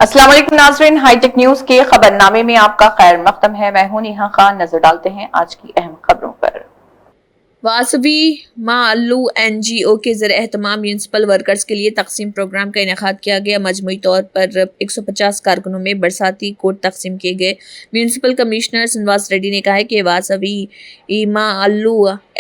अस्सलाम वालेकुम नाज़रीन, हाईटेक न्यूज के खबरनामे में आपका खैर मकदम है। मैं हूं नेहा खान। नजर डालते हैं आज की अहम खबरों पर। वासवी माअल्लू NGO के ज़रिए एहतमाम म्यूनसिपल वर्कर्स के लिए तकसीम प्रोग्राम का इनेकाद किया गया। मजमूई तौर पर 150 कारकुनों में बरसाती कोट तकसीम किए गए। म्यूनसिपल कमिश्नर श्रीनिवास रेड्डी ने कहा है कि वासवी माअल्लू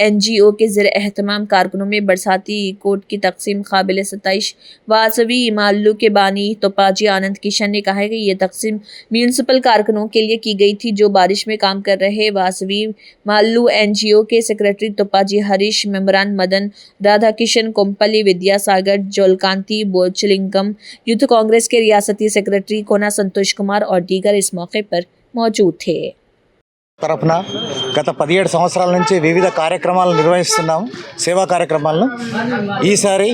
NGO के ज़रिए एहतमाम कारकुनों में बरसाती कोट की तकसीम काबिल सताइश। वासवी माअल्लू के बानी तोपाजी आनंद किशन ने कहा है कि यह तकसीम म्यूनसिपल कारकुनों के लिए की गई थी जो बारिश में काम कर रहे। वासवी माअल्लू NGO के सेक्रेटरी तोपाजी हरीश, मेम्बरान मदन, राधा किशन कोम्पली, विद्यासागर, जोलकांति बोचलिंगम, यूथ कांग्रेस के रियासती सेक्रेटरी कोना संतोष कुमार और दीगर इस मौके पर मौजूद थे। తరపున గత 17 సంవత్సరాల నుంచి వివిధ కార్యక్రమాలను నిర్వహిస్తున్నాము, సేవా కార్యక్రమాలను. ఈసారి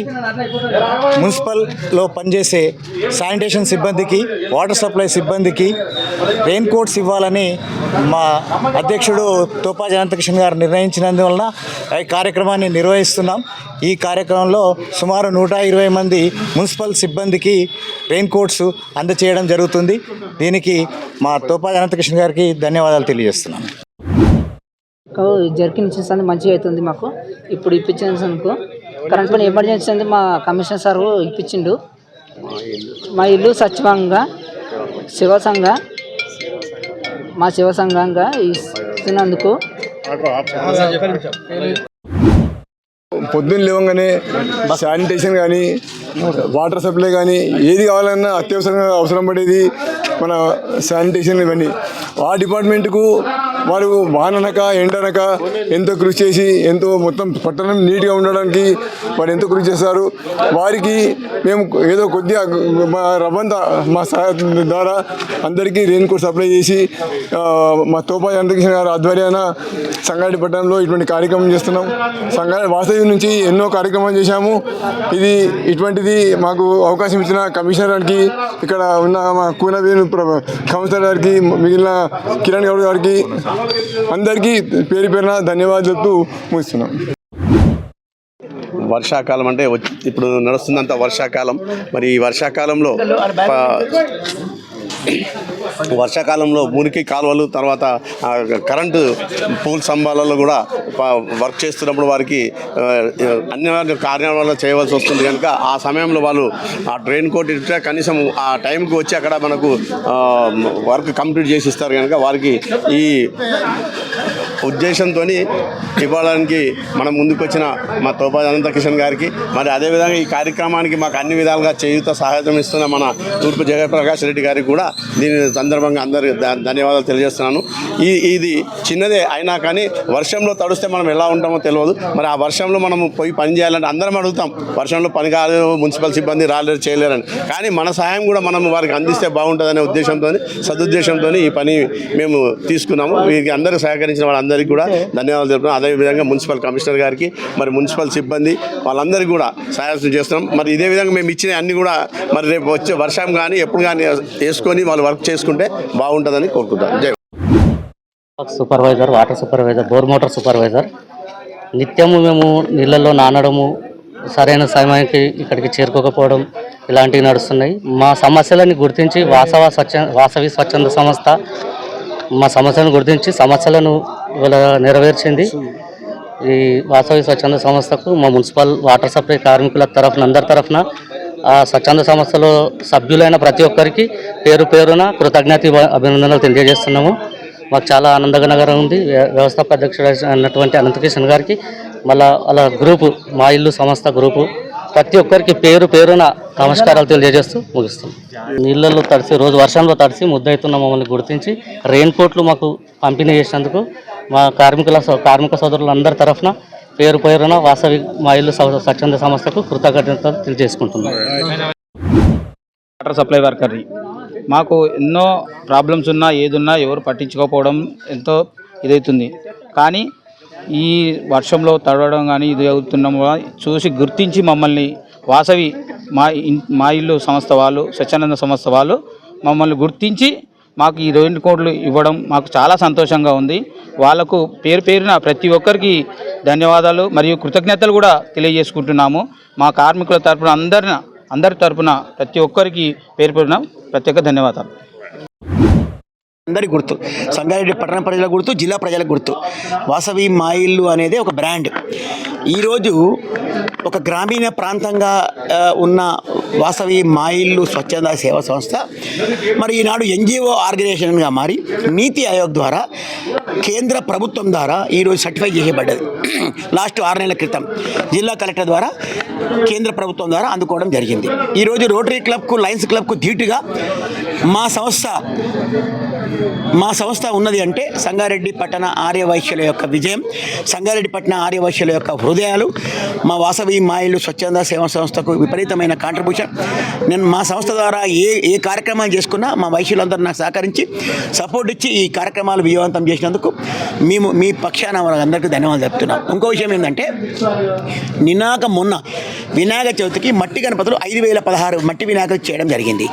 మున్సిపల్లో పనిచేసే శానిటేషన్ సిబ్బందికి, వాటర్ సప్లై సిబ్బందికి రెయిన్ కోట్స్ ఇవ్వాలని మా అధ్యక్షుడు తోపాజీ అనంతకిషన్ గారు నిర్ణయించినందువలన ఈ కార్యక్రమాన్ని నిర్వహిస్తున్నాం. ఈ కార్యక్రమంలో సుమారు 120 మంది మున్సిపల్ సిబ్బందికి రెయిన్ కోట్స్ అందచేయడం జరుగుతుంది. దీనికి మా తోపాజీ అనంతకిషన్ గారికి ధన్యవాదాలు తెలియజేస్తున్నాను. జర్కిన్ ఇచ్చేసి మంచిగా అవుతుంది. మాకు ఇప్పుడు ఇప్పించేందుకు కరెంట్ పని ఎమర్జెన్సీ అంది మా కమిషనర్ సార్ ఇప్పించిండు. మా ఇల్లు సచివంగా శివ సంఘంగా ఇస్తున్నందుకు పొద్దున్న లేవగానే శానిటేషన్ కానీ, వాటర్ సప్లై కానీ ఏది కావాలన్నా అత్యవసరంగా అవసరం పడేది మన శానిటేషన్. ఇవన్నీ ఆ డిపార్ట్మెంట్కు వారు వాననక ఎండనక ఎంతో కృషి చేసి ఎంతో మొత్తం పట్టణం నీట్గా ఉండడానికి వారు ఎంతో కృషి చేస్తారు. వారికి మేము ఏదో కొద్దిగా మా రవ్వంతా మా సహాయం ద్వారా అందరికీ రెయిన్ కోట్ సప్లై చేసి మా తోపాజీ అనంతకిషన్ గారి ఆధ్వర్యాన సంగారెడ్డి పట్టణంలో ఇటువంటి కార్యక్రమం చేస్తున్నాం. వాసవి నుంచి ఎన్నో కార్యక్రమాలు చేశాము. ఇటువంటిది మాకు అవకాశం ఇచ్చిన కమిషనర్ గారికి, ఇక్కడ ఉన్న మా కూనవేణు కౌన్సిలర్ గారికి, మిగిలిన కిరణ్ గౌడ్ గారికి అందరికీ పేరు పేరున ధన్యవాదాలు చెప్తూ ముగిస్తున్నాం. వర్షాకాలం అంటే ఇప్పుడు నడుస్తుందంత వర్షాకాలం. మరి ఈ వర్షాకాలంలో మురికి కాలువలు, తర్వాత కరెంటు పోల్ స్తంభాలలో కూడా వర్క్ చేస్తున్నప్పుడు వారికి అన్ని కార్యాలయాలు చేయవలసి వస్తుంది కనుక ఆ సమయంలో వాళ్ళు ఆ డ్రైన్ కోట్ ఇస్తే కనీసం ఆ టైంకి వచ్చి అక్కడ మనకు వర్క్ కంప్లీట్ చేసి ఇస్తారు కనుక వారికి ఈ ఉద్దేశంతో ఇవ్వడానికి మనం ముందుకు వచ్చిన మా తోపాజీ అనంతకిషన్ గారికి, మరి అదేవిధంగా ఈ కార్యక్రమానికి మాకు అన్ని విధాలుగా చేయూత సహాయం ఇస్తున్న మన తూర్పు జయప్రకాష్ రెడ్డి గారికి కూడా దీని సందర్భంగా అందరికీ ధన్యవాదాలు తెలియజేస్తున్నాను. ఇది చిన్నదే అయినా కానీ వర్షంలో తడిస్తే మనం ఎలా ఉంటామో తెలియదు. మరి ఆ వర్షంలో మనం పోయి పని చేయాలంటే అందరం అడుగుతాం, వర్షంలో పని కాలేదు, మున్సిపల్ సిబ్బంది రాలేరు, చేయలేరని. కానీ మన సహాయం కూడా మనం వారికి అందిస్తే బాగుంటుందనే ఉద్దేశంతో, సదుద్దేశంతో ఈ పని మేము తీసుకున్నాము. వీరికి అందరికీ సహకరించిన వాళ్ళందరికీ కూడా ధన్యవాదాలు తెలుపుతున్నాం. అదేవిధంగా మున్సిపల్ కమిషనర్ గారికి, మరి మున్సిపల్ సిబ్బంది వాళ్ళందరికీ కూడా సహాయం చేస్తున్నాం. మరి ఇదే విధంగా మేము ఇచ్చిన అన్ని కూడా మరి రేపు వచ్చే వర్షం కానీ ఎప్పుడు కానీ వేసుకొని వాళ్ళు వర్క్ చేసుకుంటే బాగుంటుందని కోరుకుంటాం. జై supervisor, water supervisor, bore motor supervisor. నిత్యము మేము నీళ్ళల్లో నానడము, సరైన సమయానికి ఇక్కడికి చేరుకోకపోవడం ఇలాంటివి నడుస్తున్నాయి. మా సమస్యలని గుర్తించి వాసవి స్వచ్ఛంద సంస్థ మా సమస్యలను గుర్తించి సమస్యలను నెరవేర్చింది. ఈ వాసవి స్వచ్ఛంద సంస్థకు మా మున్సిపల్ వాటర్ సప్లై కార్మికుల తరఫున, అందరి తరఫున, ఆ స్వచ్ఛంద సంస్థలో సభ్యులైన ప్రతి ఒక్కరికి పేరు పేరున అభినందనలు తెలియజేస్తున్నాము. మాకు చాలా ఆనందకరంగా ఉంది. వ్యవస్థాపక అధ్యక్షుడు అన్నటువంటి అనంతకిషన్ గారికి, మళ్ళీ అలా గ్రూపు, మా ఇల్లు సంస్థ గ్రూపు ప్రతి ఒక్కరికి పేరు పేరున నమస్కారాలు తెలియజేస్తూ ముగిస్తాం. నీళ్ళల్లో తడిసి, రోజు వర్షంలో తడిసి ముద్దవుతున్న మమ్మల్ని గుర్తించి రెయిన్ కోట్లు మాకు పంపిణీ చేసినందుకు మా కార్మిక సోదరులందరి తరఫున పేరు పేరున వాసవి మా ఇల్లు స్వచ్ఛంద సంస్థకు కృతజ్ఞతలు తెలియజేసుకుంటున్నాం. వాటర్ సప్లై వర్కర్ని మాకు ఎన్నో ప్రాబ్లమ్స్ ఉన్నా, ఏదున్నా ఎవరు పట్టించుకోకపోవడం ఎంతో ఇదవుతుంది. కానీ ఈ వర్షంలో తడవడం కానీ ఇది అవుతున్నాము చూసి గుర్తించి మమ్మల్ని వాసవి మా ఇల్లు సంస్థ వాళ్ళు, స్వచ్ఛానంద సంస్థ వాళ్ళు మమ్మల్ని గుర్తించి మాకు ఈ రెయిన్ కోట్లు ఇవ్వడం మాకు చాలా సంతోషంగా ఉంది. వాళ్లకు పేరు పేరున ప్రతి ఒక్కరికి ధన్యవాదాలు మరియు కృతజ్ఞతలు కూడా తెలియజేసుకుంటున్నాము. మా కార్మికుల తరపున అందరి తరపున ప్రతి ఒక్కరికి పేరు పేరున ప్రత్యేక ధన్యవాదాలు. అందరికి గుర్తు, సంగారెడ్డి పట్టణ ప్రజలకు గుర్తు, జిల్లా ప్రజలకు గుర్తు. వాసవి మా ఇల్లు అనేది ఒక బ్రాండ్. ఈరోజు ఒక గ్రామీణ ప్రాంతంగా ఉన్న వాసవి మా ఇల్లు స్వచ్ఛంద సేవా సంస్థ మరి ఈనాడు ఎన్జిఓ ఆర్గనైజేషన్గా మారి నీతి ఆయోగ్ ద్వారా కేంద్ర ప్రభుత్వం ద్వారా ఈరోజు సర్టిఫై చేయబడ్డది. లాస్ట్ 6 నెలల క్రితం జిల్లా కలెక్టర్ ద్వారా కేంద్ర ప్రభుత్వం ద్వారా అందుకోవడం జరిగింది. ఈరోజు రోటరీ క్లబ్కు, లయన్స్ క్లబ్కు ధీటుగా మా సంస్థ ఉన్నది అంటే సంగారెడ్డి పట్టణ ఆర్యవైశ్యుల యొక్క విజయం, సంగారెడ్డి పట్టణ ఆర్యవైశ్యుల యొక్క హృదయాలు, మా వాసవి మా ఇల్లు స్వచ్ఛంద సేవా సంస్థకు విపరీతమైన కాంట్రిబ్యూషన్. నేను మా సంస్థ ద్వారా ఏ కార్యక్రమాలు చేసుకున్నా మా వైశ్యులందరూ నాకు సహకరించి సపోర్ట్ ఇచ్చి ఈ కార్యక్రమాలు విజయవంతం చేసినందుకు మేము మీ పక్షాన అందరికీ ధన్యవాదాలు చెప్తున్నాం. ఇంకో విషయం ఏంటంటే మొన్న వినాయక చవితికి మట్టి గణపతులు 5,016 మట్టి వినాయకులు చేయడం జరిగింది.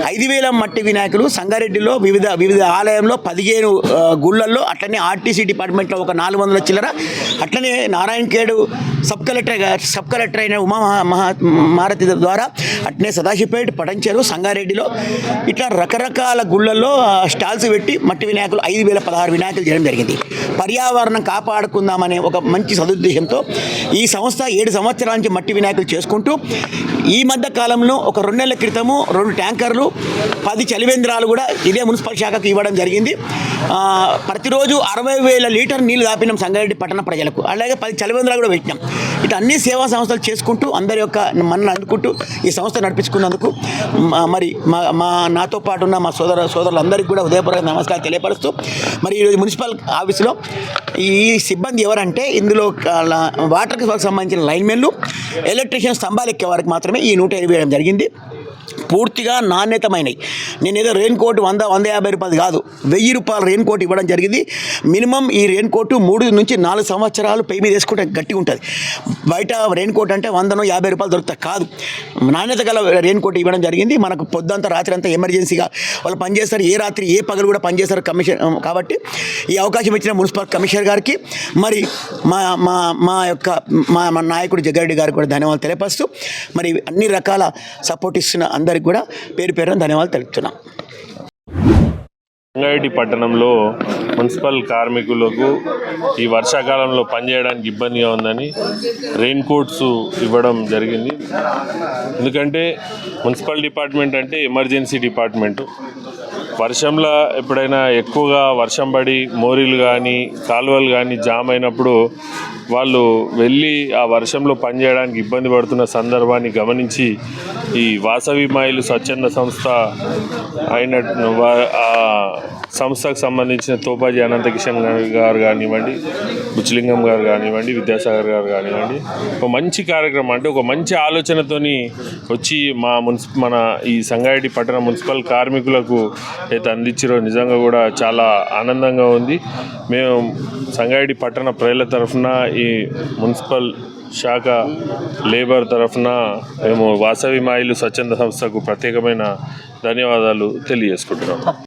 5,000 మట్టి వినాయకులు సంగారెడ్డిలో వివిధ ఆలయంలో 15 గుళ్ళల్లో, అట్లనే ఆర్టీసీ డిపార్ట్మెంట్లో ఒక 400 చిల్లర, అట్లనే నారాయణఖేడ్ సబ్ కలెక్టర్ అయిన ఉమా మారతి ద్వారా, అట్లనే సదాశివపేట, పటంచెరు, సంగారెడ్డిలో ఇట్లా రకరకాల గుళ్ళల్లో స్టాల్స్ పెట్టి మట్టి వినాయకులు 5,016 వినాయకులు చేయడం జరిగింది. పర్యావరణం కాపాడుకుందామనే ఒక మంచి సదుద్దేశంతో ఈ సంస్థ 7 సంవత్సరాల నుంచి మట్టి వినాయకులు చేసుకుంటూ ఈ మధ్య కాలంలో ఒక 2 నెలల క్రితము 2 ట్యాంకర్లు 10 చలివేంద్రాలు కూడా ఇదే మున్సిపల్ శాఖకు ఇవ్వడం జరిగింది. ప్రతిరోజు 60,000 లీటర్ నీళ్లు దాపినాం సంగారెడ్డి పట్టణ ప్రజలకు. అలాగే 10 చలివేంద్రాలు కూడా పెట్టినాం. ఇట్లా అన్ని సేవా సంస్థలు చేసుకుంటూ అందరి యొక్క మన్నను అందుకుంటూ ఈ సంస్థ నడిపించుకున్నందుకు మరి నాతో పాటు ఉన్న మా సోదరులందరికీ కూడా హృదయపూర్వక నమస్కారం తెలియపరుస్తూ, మరి ఈరోజు మున్సిపల్ ఆఫీసులో ఈ సిబ్బంది ఎవరంటే ఇందులో వాటర్కి సంబంధించిన లైన్మెన్లు, ఎలక్ట్రీషియన్ స్తంభాలు ఎక్కే వారికి మాత్రమే ఈ 120 వేయడం జరిగింది. పూర్తిగా నాణ్యతమైనవి. నేను ఏదో రెయిన్ కోట్ 100-150 రూపాయలు కాదు, 1000 రూపాయల రెయిన్ కోట్ ఇవ్వడం జరిగింది. మినిమం ఈ రెయిన్ కోటు 3 నుంచి 4 సంవత్సరాలు పై మీద వేసుకుంటే గట్టిగా ఉంటుంది. బయట రెయిన్ కోట్ అంటే 100-50 రూపాయలు దొరుకుతాయి కాదు, నాణ్యత గల రెయిన్ కోట్ ఇవ్వడం జరిగింది. మనకు పొద్దంతా రాత్రి అంతా ఎమర్జెన్సీగా వాళ్ళు పనిచేస్తారు, ఏ రాత్రి ఏ పగలు కూడా పనిచేస్తారు కమిషన్. కాబట్టి ఈ అవకాశం ఇచ్చిన మున్సిపల్ కమిషనర్ గారికి, మరి మా నాయకుడు జగ్గారెడ్డి గారికి కూడా ధన్యవాదాలు తెలియపరుస్తూ, మరి అన్ని రకాల సపోర్ట్ ఇస్తున్న అందరికి కూడా పేరు పేరున ధన్యవాదాలు తెలుపుతున్నాం. సంగారెడ్డి పట్టణంలో మున్సిపల్ కార్మికులకు ఈ వర్షాకాలంలో పనిచేయడానికి ఇబ్బందిగా ఉందని రెయిన్ కోట్స్ ఇవ్వడం జరిగింది. ఎందుకంటే మున్సిపల్ డిపార్ట్మెంట్ అంటే ఎమర్జెన్సీ డిపార్ట్మెంటు. వర్షంలో ఎప్పుడైనా ఎక్కువగా వర్షం పడి మోరీలు కానీ కాలువలు కానీ జామ్ అయినప్పుడు వాళ్ళు వెళ్ళి ఆ వర్షంలో పనిచేయడానికి ఇబ్బంది పడుతున్న సందర్భాన్ని గమనించి ఈ వాసవి మా ఇల్లు స్వచ్ఛంద సంస్థ అయిన సంస్థకు సంబంధించిన తోపాజీ అనంతకిషన్ గారు కానివ్వండి, బుచ్చలింగం గారు కానివ్వండి, విద్యాసాగర్ గారు కానివ్వండి, ఒక మంచి కార్యక్రమం అంటే ఒక మంచి ఆలోచనతోని వచ్చి మన ఈ సంగారెడ్డి పట్టణ మున్సిపల్ కార్మికులకు అయితే అందించారో నిజంగా కూడా చాలా ఆనందంగా ఉంది. మేము సంగారెడ్డి పట్టణ ప్రజల తరఫున ఈ మున్సిపల్ శాఖ లేబర్ తరఫున మేము వాసవి మా ఇల్లు స్వచ్ఛంద సంస్థకు ప్రత్యేకమైన ధన్యవాదాలు తెలియజేసుకుంటున్నాం.